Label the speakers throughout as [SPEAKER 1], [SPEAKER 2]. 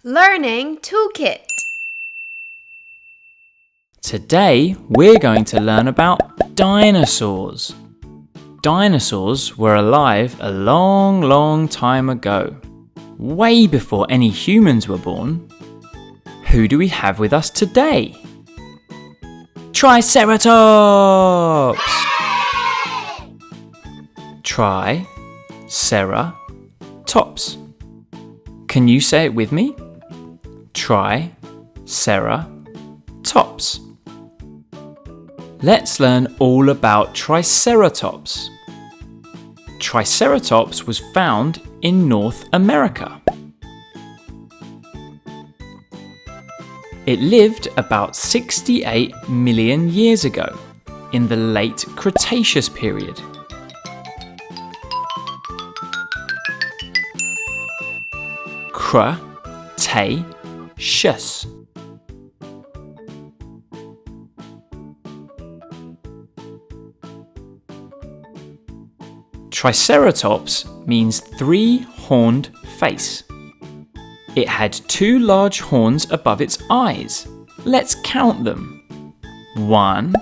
[SPEAKER 1] Learning Toolkit.
[SPEAKER 2] Today we're going to learn about dinosaurs. Dinosaurs were alive a long time ago, way before any humans were born. Who do we have with us today? Triceratops! Triceratops. Can you say it with me? Triceratops. Let's learn all about Triceratops. Triceratops was found in North America. It lived about 68 million years ago, in the late Cretaceous period. Cretaceous. Triceratops means three-horned face. It had two large horns above its eyes. Let's count them. 1,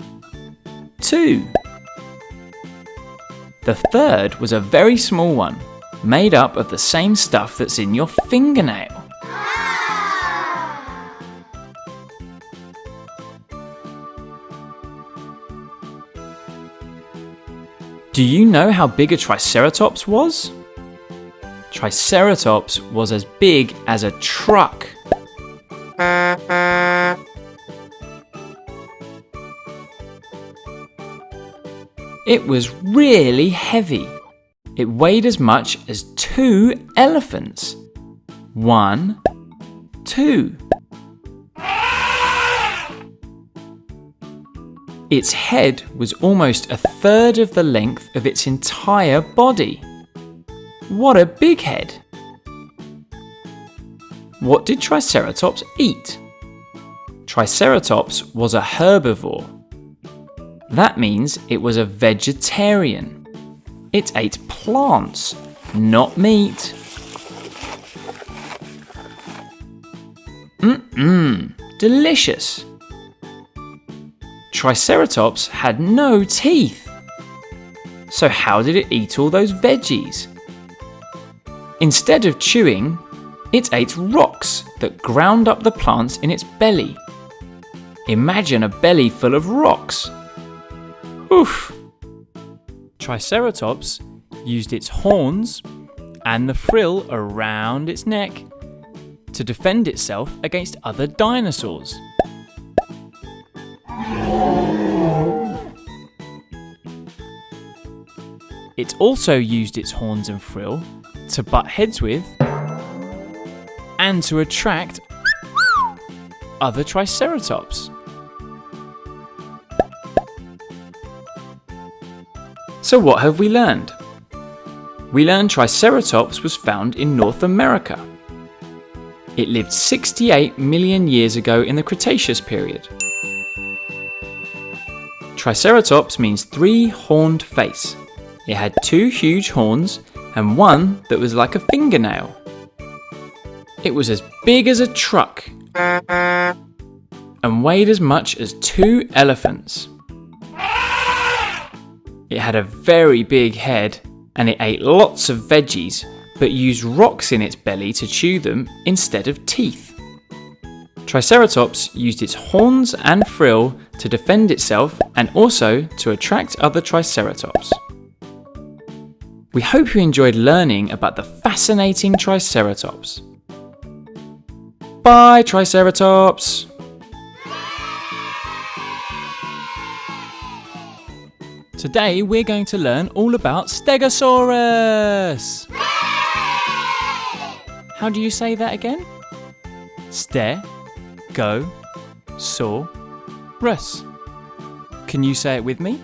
[SPEAKER 2] 2. The third was a very small one, made up of the same stuff that's in your fingernail. Do you know how big a Triceratops was? Triceratops was as big as a truck. It was really heavy. It weighed as much as 2 elephants. 1, 2. Its head was almost a third of the length of its entire body. What a big head! What did Triceratops eat? Triceratops was a herbivore. That means it was a vegetarian. It ate plants, not meat. Delicious! Triceratops had no teeth. So how did it eat all those veggies? Instead of chewing, it ate rocks that ground up the plants in its belly. Imagine a belly full of rocks. Oof! Triceratops used its horns and the frill around its neck to defend itself against other dinosaurs. It also used its horns and frill to butt heads with and to attract other Triceratops. So what have we learned? We learned Triceratops was found in North America. It lived 68 million years ago in the Cretaceous period. Triceratops means three-horned face. It had two huge horns and one that was like a fingernail. It was as big as a truck and weighed as much as 2 elephants. It had a very big head and it ate lots of veggies but used rocks in its belly to chew them instead of teeth. Triceratops used its horns and frill to defend itself and also to attract other Triceratops. We hope you enjoyed learning about the fascinating Triceratops. Bye, Triceratops! Today we're going to learn all about Stegosaurus! How do you say that again? Stegosaurus. Can you say it with me?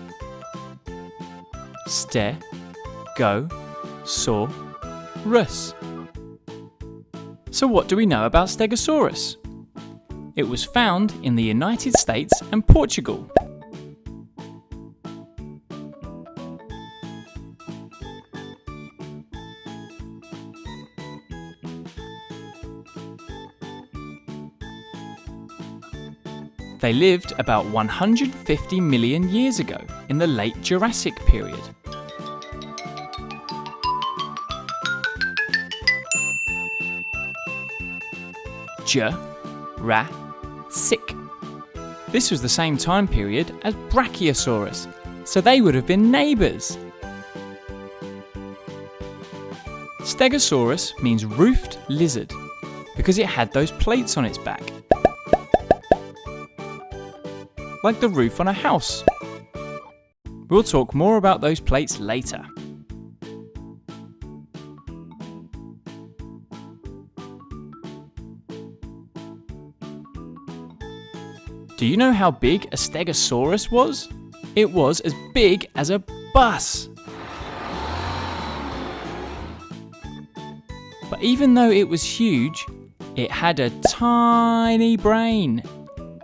[SPEAKER 2] Stegosaurus. So what do we know about Stegosaurus? It was found in the United States and Portugal. They lived about 150 million years ago in the late Jurassic period. Jurassic. This was the same time period as Brachiosaurus, so they would have been neighbours. Stegosaurus means roofed lizard because it had those plates on its back, like the roof on a house. We'll talk more about those plates later. Do you know how big a Stegosaurus was? It was as big as a bus. But even though it was huge, it had a tiny brain.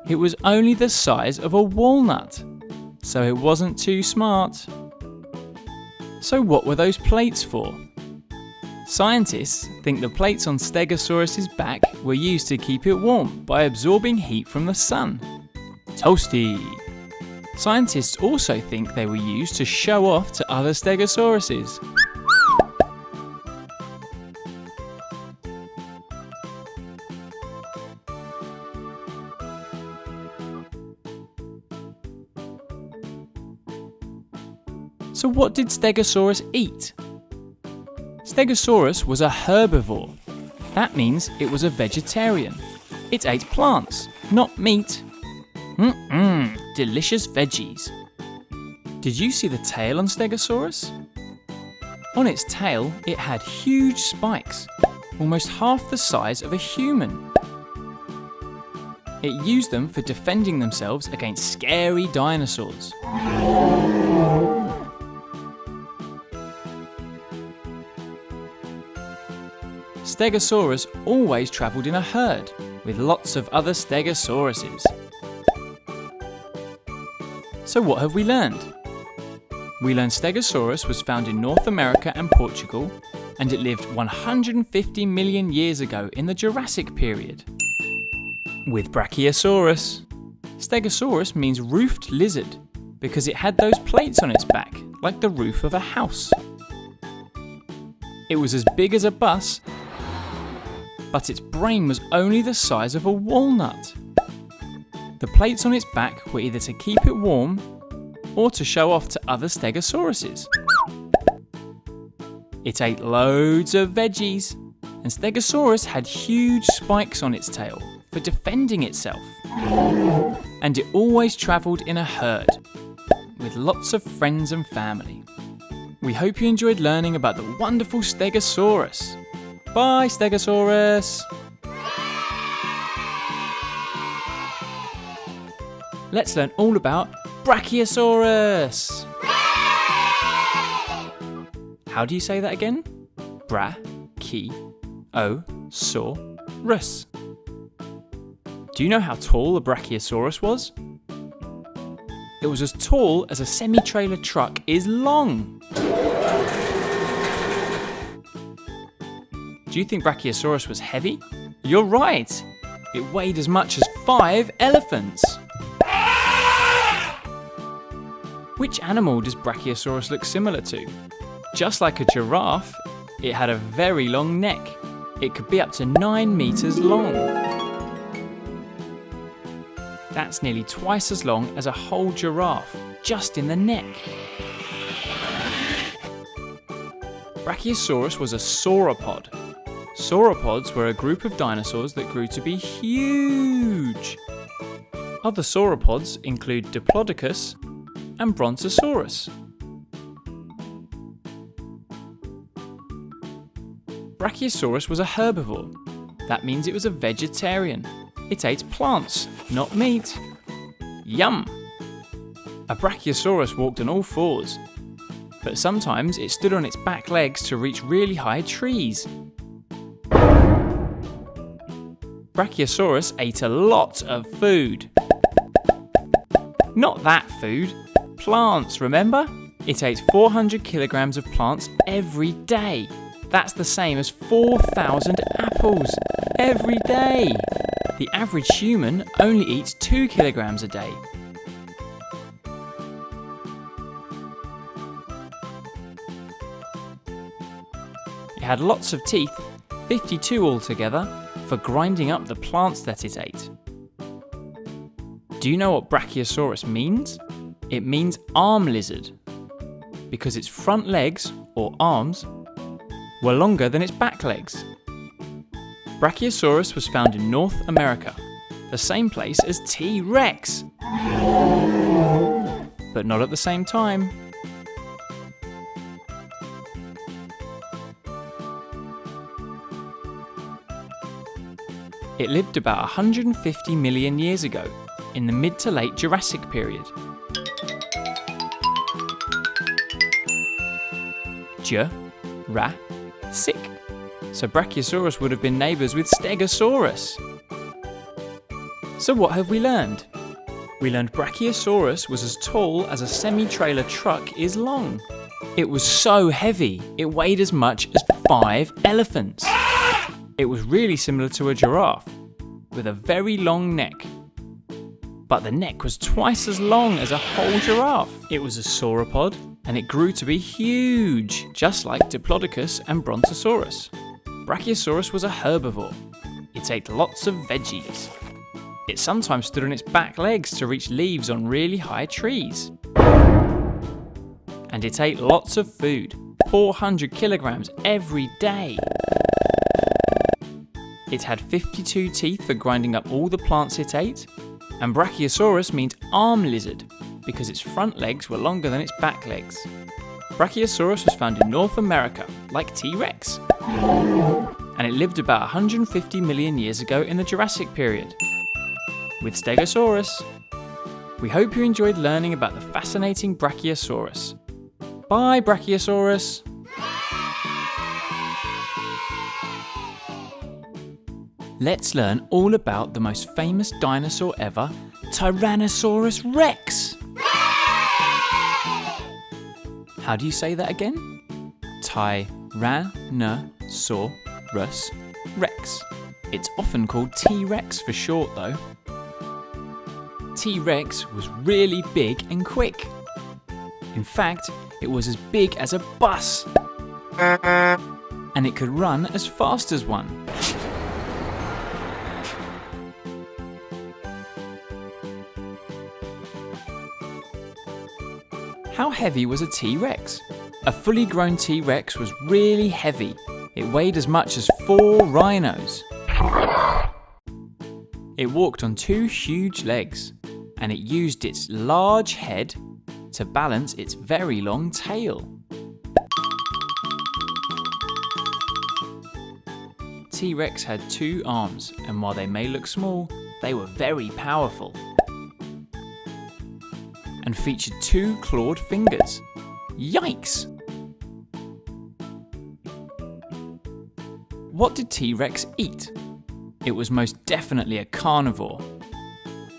[SPEAKER 2] It was only the size of a walnut, so it wasn't too smart. So what were those plates for? Scientists think the plates on Stegosaurus's back were used to keep it warm by absorbing heat from the sun. Toasty! Scientists also think they were used to show off to other Stegosauruses. So what did Stegosaurus eat? Stegosaurus was a herbivore. That means it was a vegetarian. It ate plants, not meat. Delicious veggies. Did you see the tail on Stegosaurus? On its tail, it had huge spikes, almost half the size of a human. It used them for defending themselves against scary dinosaurs. Stegosaurus always travelled in a herd with lots of other Stegosauruses. So what have we learned? We learned Stegosaurus was found in North America and Portugal, and it lived 150 million years ago in the Jurassic period. With Brachiosaurus. Stegosaurus means roofed lizard because it had those plates on its back, like the roof of a house. It was as big as a bus, but its brain was only the size of a walnut. The plates on its back were either to keep it warm or to show off to other Stegosauruses. It ate loads of veggies, and Stegosaurus had huge spikes on its tail for defending itself. And it always travelled in a herd, with lots of friends and family. We hope you enjoyed learning about the wonderful Stegosaurus. Bye, Stegosaurus! Let's learn all about Brachiosaurus! How do you say that again? Brachiosaurus. Do you know how tall a Brachiosaurus was? It was as tall as a semi-trailer truck is long. Do you think Brachiosaurus was heavy? You're right! It weighed as much as 5 elephants. Which animal does Brachiosaurus look similar to? Just like a giraffe, it had a very long neck. It could be up to 9 meters long. That's nearly twice as long as a whole giraffe, just in the neck. Brachiosaurus was a sauropod. Sauropods were a group of dinosaurs that grew to be huge. Other sauropods include Diplodocus and Brontosaurus. Brachiosaurus was a herbivore. That means it was a vegetarian. It ate plants, not meat. Yum! A Brachiosaurus walked on all fours, but sometimes it stood on its back legs to reach really high trees. Brachiosaurus ate a lot of food. Not that food, plants, remember? It ate 400 kilograms of plants every day. That's the same as 4,000 apples every day. the average human only eats 2 kilograms a day. It had lots of teeth, 52 altogether, for grinding up the plants that it ate. Do you know what Brachiosaurus means? It means arm lizard, because its front legs, or arms, were longer than its back legs. Brachiosaurus was found in North America, the same place as T-Rex, but not at the same time. It lived about 150 million years ago, in the mid to late Jurassic period. Jurassic. So Brachiosaurus would have been neighbours with Stegosaurus. So what have we learned? We learned Brachiosaurus was as tall as a semi-trailer truck is long. It was so heavy, it weighed as much as 5 elephants. It was really similar to a giraffe, with a very long neck. But the neck was twice as long as a whole giraffe. It was a sauropod, and it grew to be huge, just like Diplodocus and Brontosaurus. Brachiosaurus was a herbivore. It ate lots of veggies. It sometimes stood on its back legs to reach leaves on really high trees. And it ate lots of food, 400 kilograms every day. It had 52 teeth for grinding up all the plants it ate, and Brachiosaurus means arm lizard because its front legs were longer than its back legs. Brachiosaurus was found in North America, like T-Rex, and it lived about 150 million years ago in the Jurassic period, with Stegosaurus. We hope you enjoyed learning about the fascinating Brachiosaurus. Bye, Brachiosaurus! Let's learn all about the most famous dinosaur ever, Tyrannosaurus Rex. How do you say that again? Tyrannosaurus Rex. It's often called T-Rex for short though. T-Rex was really big and quick. In fact, it was as big as a bus. And it could run as fast as one. How heavy was a T-Rex? A fully grown T-Rex was really heavy. It weighed as much as 4 rhinos. It walked on 2 huge legs, and it used its large head to balance its very long tail. T-Rex had 2 arms, and while they may look small, they were very powerful. And featured 2 clawed fingers. Yikes! What did T-Rex eat? It was most definitely a carnivore.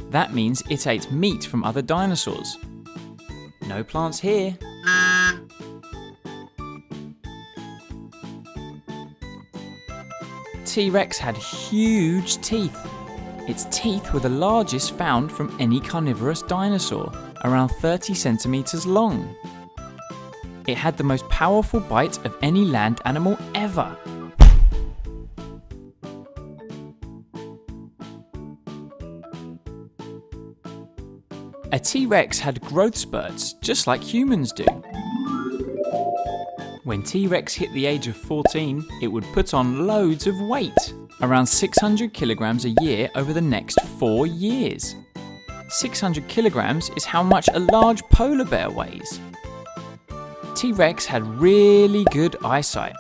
[SPEAKER 2] That means it ate meat from other dinosaurs. No plants here. T-Rex had huge teeth. Its teeth were the largest found from any carnivorous dinosaur, around 30 centimeters long. It had the most powerful bite of any land animal ever. A T-Rex had growth spurts, just like humans do. When T-Rex hit the age of 14, it would put on loads of weight, around 600 kilograms a year over the next 4 years. 600 kilograms is how much a large polar bear weighs. T-Rex had really good eyesight,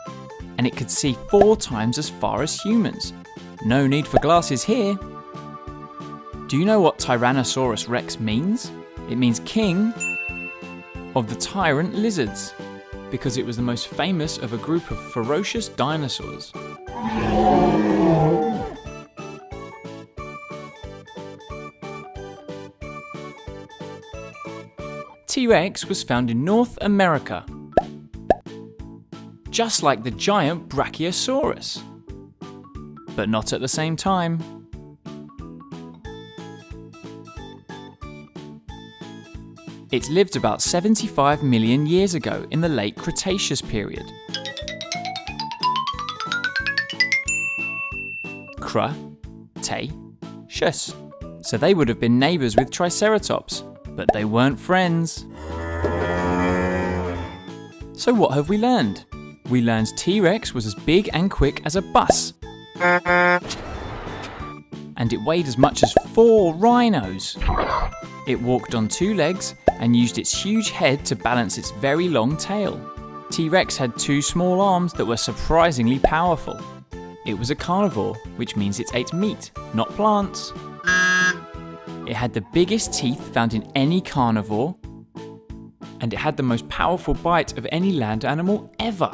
[SPEAKER 2] and it could see 4 times as far as humans. No need for glasses here. Do you know what Tyrannosaurus Rex means? It means king of the tyrant lizards, because it was the most famous of a group of ferocious dinosaurs. T-Rex was found in North America, just like the giant Brachiosaurus, but not at the same time. It lived about 75 million years ago in the late Cretaceous period. Cretaceous. So they would have been neighbours with Triceratops, but they weren't friends. So what have we learned? We learned T-Rex was as big and quick as a bus. And it weighed as much as 4 rhinos. It walked on 2 legs and used its huge head to balance its very long tail. T-Rex had 2 small arms that were surprisingly powerful. It was a carnivore, which means it ate meat, not plants. It had the biggest teeth found in any carnivore, and it had the most powerful bite of any land animal ever.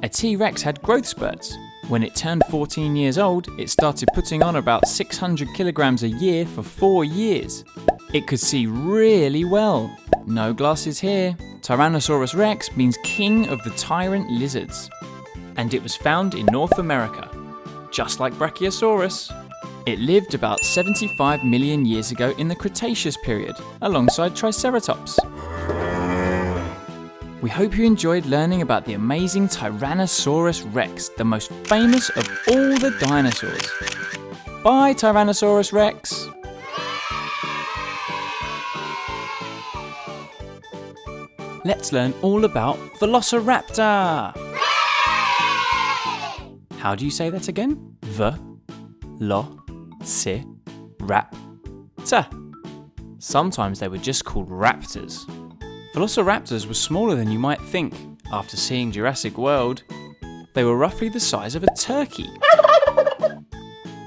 [SPEAKER 2] A T-Rex had growth spurts. When it turned 14 years old, it started putting on about 600 kilograms a year for 4 years. It could see really well. No glasses here. Tyrannosaurus rex means king of the tyrant lizards. And it was found in North America, just like Brachiosaurus. It lived about 75 million years ago in the Cretaceous period, alongside Triceratops. We hope you enjoyed learning about the amazing Tyrannosaurus rex, the most famous of all the dinosaurs. Bye, Tyrannosaurus rex! Let's learn all about Velociraptor! How do you say that again? Velociraptor. Sometimes they were just called raptors. Velociraptors were smaller than you might think. After seeing Jurassic World, they were roughly the size of a turkey.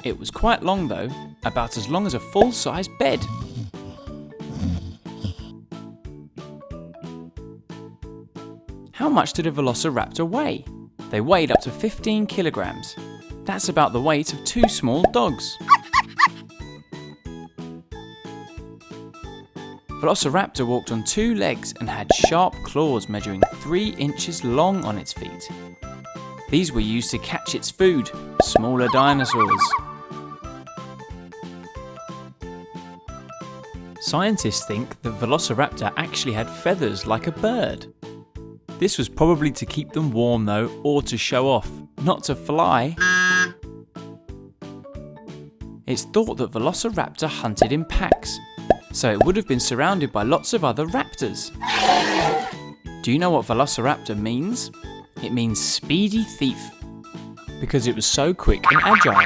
[SPEAKER 2] It was quite long though, about as long as a full-size bed. How much did a Velociraptor weigh? They weighed up to 15 kilograms. That's about the weight of 2 small dogs. Velociraptor walked on 2 legs and had sharp claws measuring 3 inches long on its feet. These were used to catch its food, smaller dinosaurs. Scientists think that Velociraptor actually had feathers like a bird. This was probably to keep them warm though, or to show off, not to fly. It's thought that Velociraptor hunted in packs, so it would have been surrounded by lots of other raptors. Do you know what Velociraptor means? It means speedy thief, because it was so quick and agile.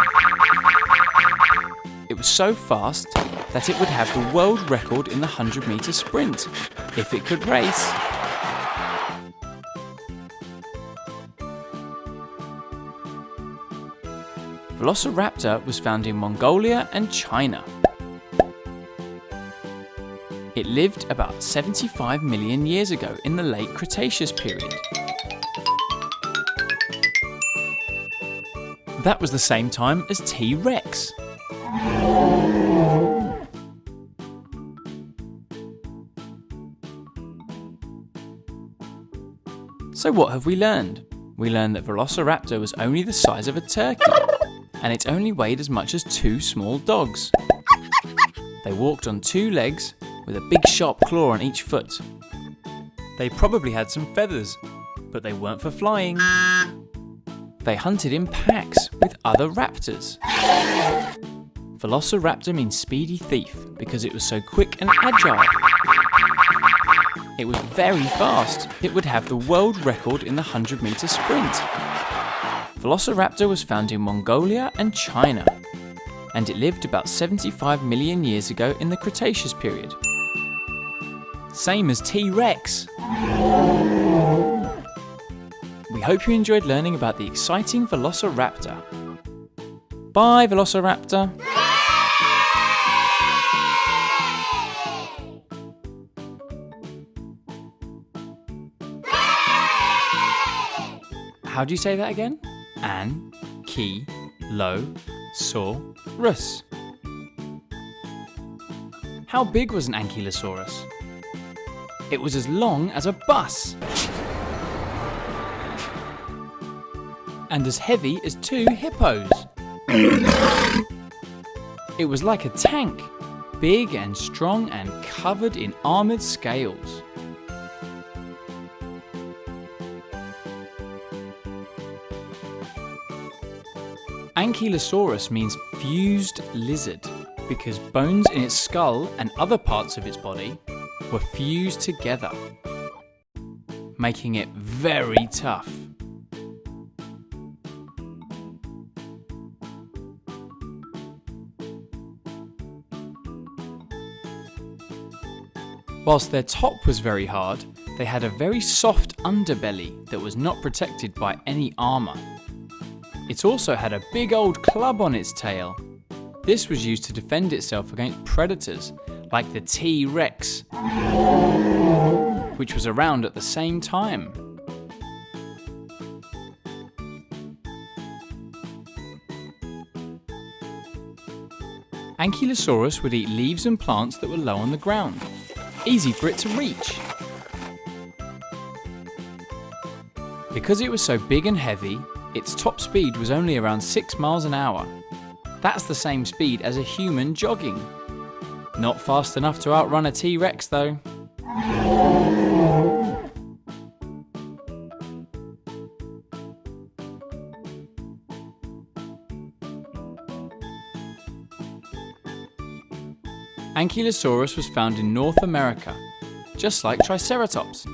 [SPEAKER 2] It was so fast that it would have the world record in the 100-meter sprint, if it could race. Velociraptor was found in Mongolia and China. It lived about 75 million years ago in the late Cretaceous period. That was the same time as T-Rex. So what have we learned? We learned that Velociraptor was only the size of a turkey, and it only weighed as much as 2 small dogs. They walked on 2 legs with a big sharp claw on each foot. They probably had some feathers, but they weren't for flying. They hunted in packs with other raptors. Velociraptor means speedy thief because it was so quick and agile. It was very fast. It would have the world record in the 100-meter sprint. Velociraptor was found in Mongolia and China, and it lived about 75 million years ago in the Cretaceous period. Same as T-Rex. We hope you enjoyed learning about the exciting Velociraptor. Bye, Velociraptor. How do you say that again? Ankylosaurus. How big was an ankylosaurus? It was as long as a bus. And as heavy as 2 hippos. It was like a tank, big and strong and covered in armoured scales. Ankylosaurus means fused lizard because bones in its skull and other parts of its body were fused together, making it very tough. Whilst their top was very hard, they had a very soft underbelly that was not protected by any armour. It also had a big old club on its tail. This was used to defend itself against predators like the T-Rex, which was around at the same time. Ankylosaurus would eat leaves and plants that were low on the ground, easy for it to reach. Because it was so big and heavy, its top speed was only around 6 miles an hour. That's the same speed as a human jogging. Not fast enough to outrun a T-Rex though. Ankylosaurus was found in North America, just like Triceratops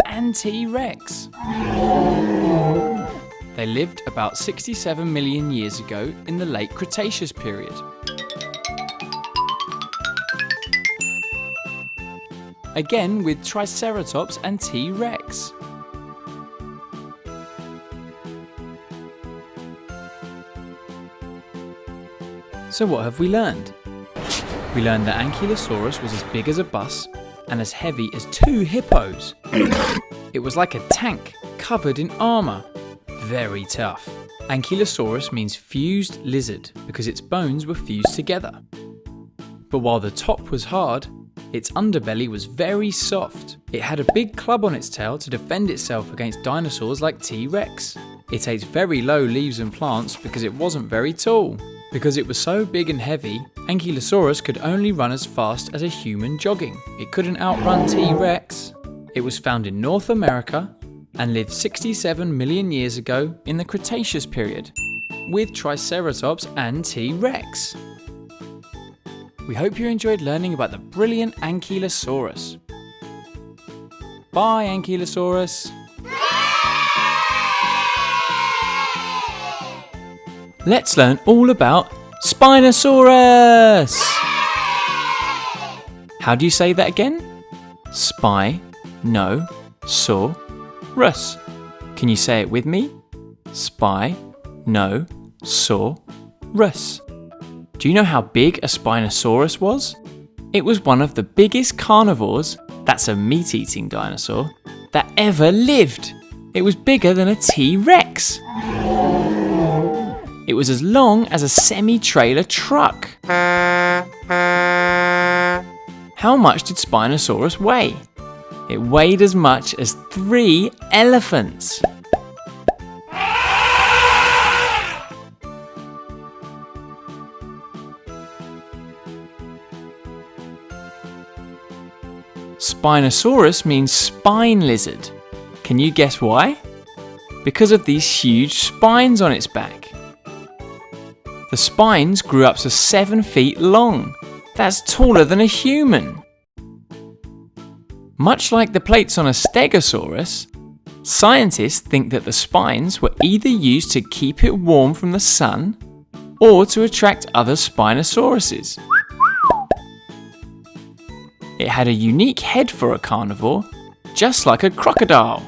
[SPEAKER 2] and T-Rex. They lived about 67 million years ago in the late Cretaceous period. Again with Triceratops and T-Rex. So what have we learned? We learned that Ankylosaurus was as big as a bus and as heavy as 2 hippos. It was like a tank covered in armour. Very tough. Ankylosaurus means fused lizard because its bones were fused together. But while the top was hard, its underbelly was very soft. It had a big club on its tail to defend itself against dinosaurs like T-Rex. It ate very low leaves and plants because it wasn't very tall. Because it was so big and heavy, Ankylosaurus could only run as fast as a human jogging. It couldn't outrun T-Rex. It was found in North America and lived 67 million years ago in the Cretaceous period, with Triceratops and T-Rex. We hope you enjoyed learning about the brilliant Ankylosaurus. Bye, Ankylosaurus! Let's learn all about Spinosaurus! How do you say that again? Spinosaurus. Can you say it with me? Spinosaurus. Do you know how big a Spinosaurus was? It was one of the biggest carnivores, that's a meat-eating dinosaur, that ever lived. It was bigger than a T-Rex. It was as long as a semi-trailer truck. How much did Spinosaurus weigh? It weighed as much as 3 elephants. Spinosaurus means spine lizard. Can you guess why? Because of these huge spines on its back. The spines grew up to 7 feet long. That's taller than a human. Much like the plates on a Stegosaurus, scientists think that the spines were either used to keep it warm from the sun or to attract other Spinosauruses. It had a unique head for a carnivore, just like a crocodile.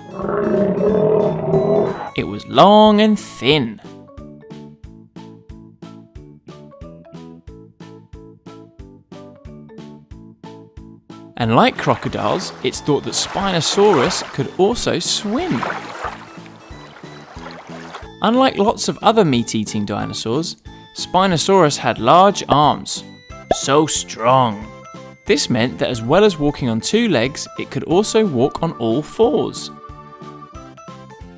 [SPEAKER 2] It was long and thin. And like crocodiles, it's thought that Spinosaurus could also swim. Unlike lots of other meat-eating dinosaurs, Spinosaurus had large arms. So strong. This meant that as well as walking on 2 legs, it could also walk on all 4s.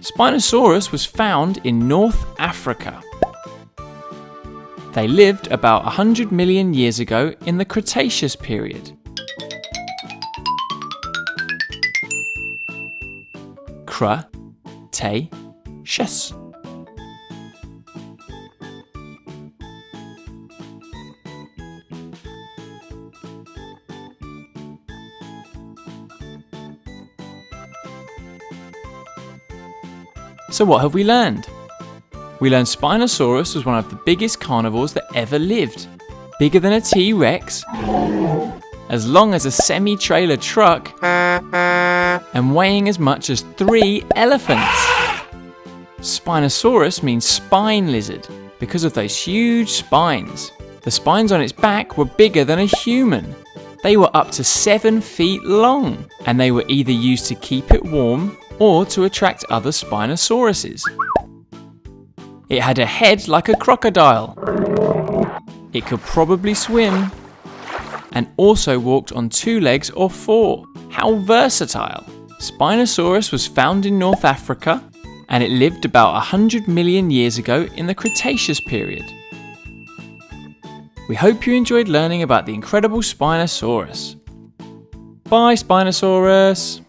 [SPEAKER 2] Spinosaurus was found in North Africa. They lived about 100 million years ago in the Cretaceous period. Cretaceous. So what have we learned? We learned Spinosaurus was one of the biggest carnivores that ever lived. Bigger than a T-Rex, as long as a semi-trailer truck, and weighing as much as 3 elephants. Spinosaurus means spine lizard because of those huge spines. The spines on its back were bigger than a human. They were up to 7 feet long, and they were either used to keep it warm or to attract other Spinosauruses. It had a head like a crocodile. It could probably swim, and also walked on 2 legs or 4. How versatile! Spinosaurus was found in North Africa, and it lived about 100 million years ago in the Cretaceous period. We hope you enjoyed learning about the incredible Spinosaurus. Bye, Spinosaurus!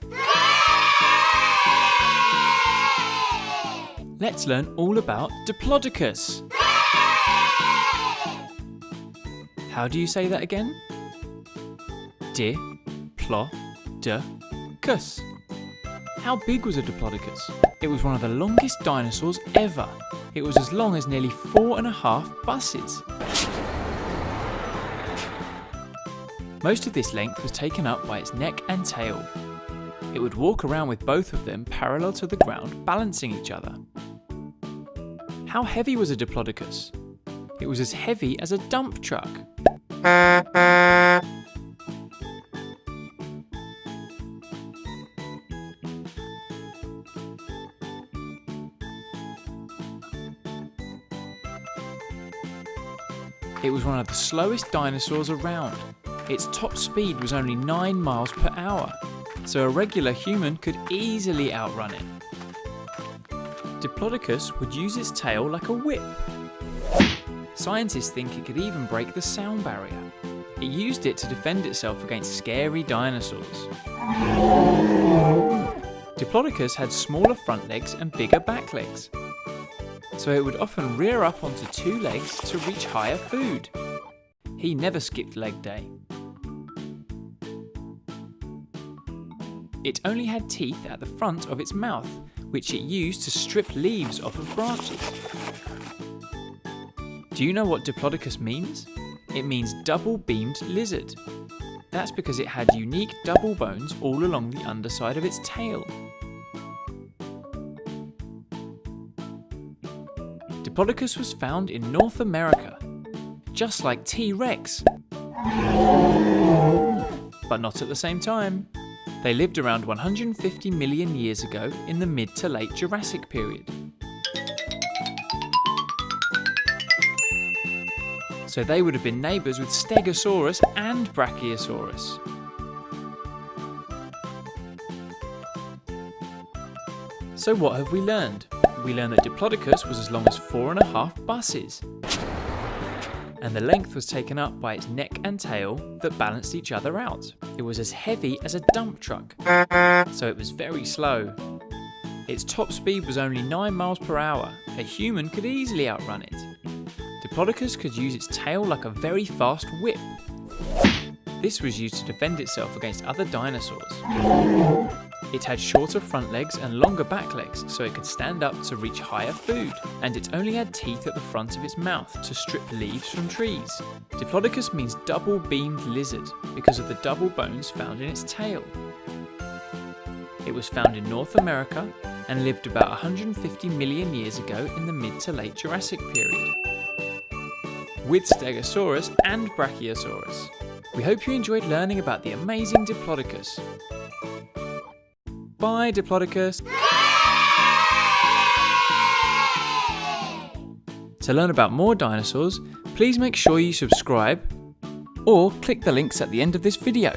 [SPEAKER 2] Let's learn all about Diplodocus. How do you say that again? Diplodocus. How big was a Diplodocus? It was one of the longest dinosaurs ever. It was as long as nearly 4.5 buses. Most of this length was taken up by its neck and tail. It would walk around with both of them parallel to the ground, balancing each other. How heavy was a Diplodocus? It was as heavy as a dump truck. It was one of the slowest dinosaurs around. Its top speed was only 9 miles per hour, so a regular human could easily outrun it. Diplodocus would use its tail like a whip. Scientists think it could even break the sound barrier. It used it to defend itself against scary dinosaurs. Diplodocus had smaller front legs and bigger back legs, so it would often rear up onto 2 legs to reach higher food. He never skipped leg day. It only had teeth at the front of its mouth, which it used to strip leaves off of branches. Do you know what Diplodocus means? It means double-beamed lizard. That's because it had unique double bones all along the underside of its tail. Diplodocus was found in North America, just like T-Rex. But not at the same time. They lived around 150 million years ago in the mid to late Jurassic period. So they would have been neighbours with Stegosaurus and Brachiosaurus. So what have we learned? We learned that Diplodocus was as long as 4.5 buses. And the length was taken up by its neck and tail that balanced each other out. It was as heavy as a dump truck, so it was very slow. Its top speed was only 9 miles per hour. A human could easily outrun it. Diplodocus could use its tail like a very fast whip. This was used to defend itself against other dinosaurs. It had shorter front legs and longer back legs, so it could stand up to reach higher food, and it only had teeth at the front of its mouth to strip leaves from trees. Diplodocus means double-beamed lizard because of the double bones found in its tail. It was found in North America and lived about 150 million years ago in the mid to late Jurassic period, with Stegosaurus and Brachiosaurus. We hope you enjoyed learning about the amazing Diplodocus. Bye, Diplodocus! To learn about more dinosaurs, please make sure you subscribe or click the links at the end of this video.